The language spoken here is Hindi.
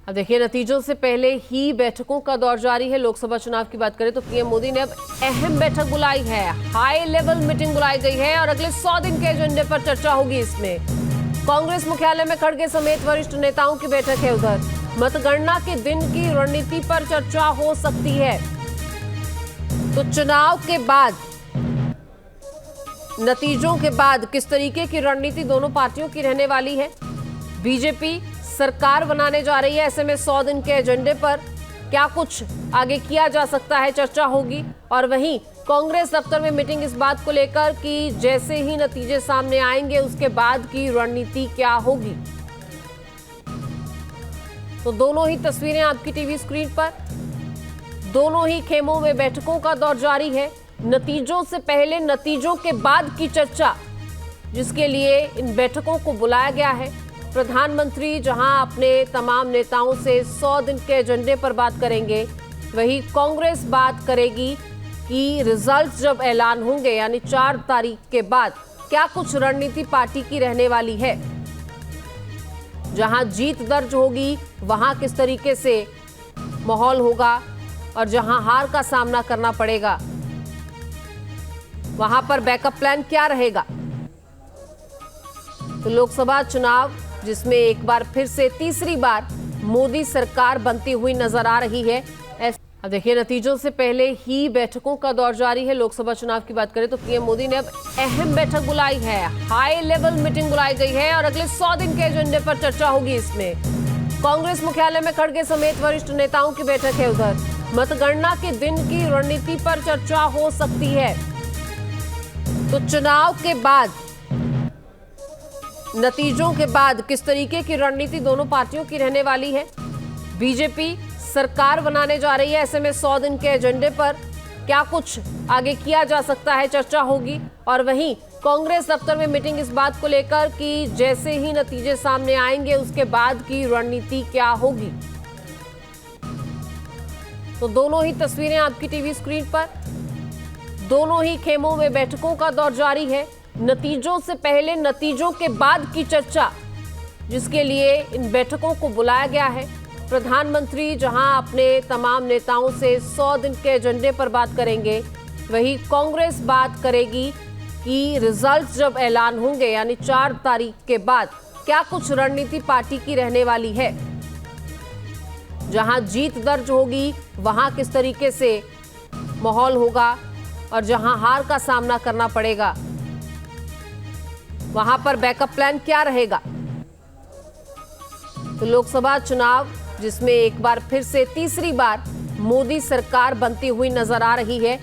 अब देखिए, नतीजों से पहले ही बैठकों का दौर जारी है। लोकसभा चुनाव की बात करें तो पीएम मोदी ने अब अहम बैठक बुलाई है। हाई लेवल मीटिंग बुलाई गई है और अगले 100 दिन के एजेंडे पर चर्चा होगी। इसमें कांग्रेस मुख्यालय में खड़गे समेत वरिष्ठ नेताओं की बैठक है। उधर मतगणना के दिन की रणनीति पर चर्चा हो सकती है। तो चुनाव के बाद, नतीजों के बाद किस तरीके की रणनीति दोनों पार्टियों की रहने वाली है। बीजेपी सरकार बनाने जा रही है, ऐसे में 100 दिन के एजेंडे पर क्या कुछ आगे किया जा सकता है, चर्चा होगी। और वहीं कांग्रेस दफ्तर में मीटिंग इस बात को लेकर कि जैसे ही नतीजे सामने आएंगे उसके बाद की रणनीति क्या होगी। तो दोनों ही तस्वीरें आपकी टीवी स्क्रीन पर, दोनों ही खेमों में बैठकों का दौर जारी है। नतीजों से पहले, नतीजों के बाद की चर्चा, जिसके लिए इन बैठकों को बुलाया गया है। प्रधानमंत्री जहां अपने तमाम नेताओं से 100 दिन के एजेंडे पर बात करेंगे, वहीं कांग्रेस बात करेगी कि रिजल्ट जब ऐलान होंगे यानी 4 तारीख के बाद क्या कुछ रणनीति पार्टी की रहने वाली है। जहां जीत दर्ज होगी वहां किस तरीके से माहौल होगा और जहां हार का सामना करना पड़ेगा वहां पर बैकअप प्लान क्या रहेगा। तो लोकसभा चुनाव जिसमें एक बार फिर से तीसरी बार मोदी सरकार बनती हुई नजर आ रही है। अब देखिए, नतीजों से पहले ही बैठकों का दौर जारी है। लोकसभा चुनाव की बात करें तो पीएम मोदी ने अब अहम बैठक बुलाई है। हाई लेवल मीटिंग बुलाई गई है और अगले 100 दिन के एजेंडे पर चर्चा होगी। इसमें कांग्रेस मुख्यालय में खड़गे समेत वरिष्ठ नेताओं की बैठक है। उधर मतगणना के दिन की रणनीति पर चर्चा हो सकती है। तो चुनाव के बाद, नतीजों के बाद किस तरीके की रणनीति दोनों पार्टियों की रहने वाली है। बीजेपी सरकार बनाने जा रही है, ऐसे में 100 दिन के एजेंडे पर क्या कुछ आगे किया जा सकता है, चर्चा होगी। और वहीं कांग्रेस दफ्तर में मीटिंग इस बात को लेकर कि जैसे ही नतीजे सामने आएंगे उसके बाद की रणनीति क्या होगी। तो दोनों ही तस्वीरें आपकी टीवी स्क्रीन पर, दोनों ही खेमों में बैठकों का दौर जारी है। नतीजों से पहले, नतीजों के बाद की चर्चा, जिसके लिए इन बैठकों को बुलाया गया है। प्रधानमंत्री जहां अपने तमाम नेताओं से 100 दिन के एजेंडे पर बात करेंगे, वहीं कांग्रेस बात करेगी कि रिजल्ट जब ऐलान होंगे यानी 4 तारीख के बाद क्या कुछ रणनीति पार्टी की रहने वाली है। जहां जीत दर्ज होगी वहां किस तरीके से माहौल होगा और जहां हार का सामना करना पड़ेगा वहां पर बैकअप प्लान क्या रहेगा। तो लोकसभा चुनाव जिसमें एक बार फिर से तीसरी बार मोदी सरकार बनती हुई नजर आ रही है।